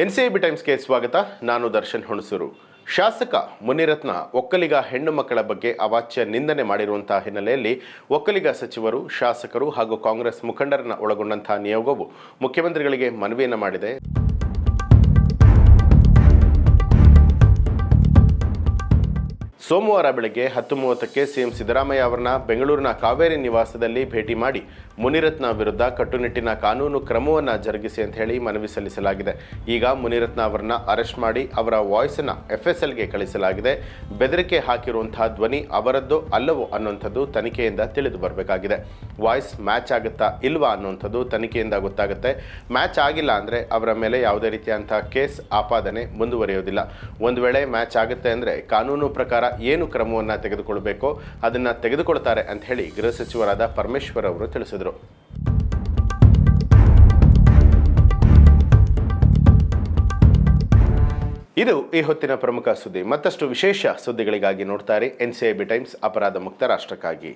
NCB ಟೈಮ್ಸ್ಗೆ ಸ್ವಾಗತ. ನಾನು ದರ್ಶನ್ ಹುಣಸೂರು. ಶಾಸಕ ಮುನಿರತ್ನ ಒಕ್ಕಲಿಗ ಹೆಣ್ಣು ಮಕ್ಕಳ ಬಗ್ಗೆ ಅವಾಚ್ಯ ನಿಂದನೆ ಮಾಡಿರುವಂತಹ ಹಿನ್ನೆಲೆಯಲ್ಲಿ ಒಕ್ಕಲಿಗ ಸಚಿವರು, ಶಾಸಕರು ಹಾಗೂ ಕಾಂಗ್ರೆಸ್ ಮುಖಂಡರನ್ನ ಒಳಗೊಂಡಂತಹ ನಿಯೋಗವು ಮುಖ್ಯಮಂತ್ರಿಗಳಿಗೆ ಮನವಿಯನ್ನು ಮಾಡಿದೆ. ಸೋಮವಾರ ಬೆಳಗ್ಗೆ 10:30ಕ್ಕೆ ಸಿಎಂ ಸಿದ್ದರಾಮಯ್ಯ ಅವರನ್ನ ಬೆಂಗಳೂರಿನ ಕಾವೇರಿ ನಿವಾಸದಲ್ಲಿ ಭೇಟಿ ಮಾಡಿ ಮುನಿರತ್ನ ವಿರುದ್ಧ ಕಟ್ಟುನಿಟ್ಟಿನ ಕಾನೂನು ಕ್ರಮವನ್ನು ಜರುಗಿಸಿ ಅಂತ ಹೇಳಿ ಮನವಿ ಸಲ್ಲಿಸಲಾಗಿದೆ. ಈಗ ಮುನಿರತ್ನ ಅವರನ್ನ ಅರೆಸ್ಟ್ ಮಾಡಿ ಅವರ ವಾಯ್ಸನ್ನು FSLಗೆ ಕಳಿಸಲಾಗಿದೆ. ಬೆದರಿಕೆ ಹಾಕಿರುವಂತಹ ಧ್ವನಿ ಅವರದ್ದು ಅಲ್ಲವೋ ಅನ್ನುವಂಥದ್ದು ತನಿಖೆಯಿಂದ ತಿಳಿದು ಬರಬೇಕಾಗಿದೆ. ವಾಯ್ಸ್ ಮ್ಯಾಚ್ ಆಗುತ್ತಾ ಇಲ್ವಾ ಅನ್ನುವಂಥದ್ದು ತನಿಖೆಯಿಂದ ಗೊತ್ತಾಗುತ್ತೆ. ಮ್ಯಾಚ್ ಆಗಿಲ್ಲ ಅಂದರೆ ಅವರ ಮೇಲೆ ಯಾವುದೇ ರೀತಿಯಂತಹ ಕೇಸ್ ಆಪಾದನೆ ಮುಂದುವರಿಯೋದಿಲ್ಲ. ಒಂದು ವೇಳೆ ಮ್ಯಾಚ್ ಆಗುತ್ತೆ ಅಂದರೆ ಕಾನೂನು ಪ್ರಕಾರ ಏನು ಕ್ರಮವನ್ನು ತೆಗೆದುಕೊಳ್ಳಬೇಕೋ ಅದನ್ನು ತೆಗೆದುಕೊಳ್ತಾರೆ ಅಂತ ಹೇಳಿ ಗೃಹ ಸಚಿವರಾದ ಪರಮೇಶ್ವರ್ ಅವರು ತಿಳಿಸಿದರು. ಇದು ಈ ಹೊತ್ತಿನ ಪ್ರಮುಖ ಸುದ್ದಿ. ಮತ್ತಷ್ಟು ವಿಶೇಷ ಸುದ್ದಿಗಳಿಗಾಗಿ ನೋಡ್ತಾರೆ ಎನ್ಸಿಬಿ ಟೈಮ್ಸ್, ಅಪರಾಧ ಮುಕ್ತ ರಾಷ್ಟ್ರಕ್ಕಾಗಿ.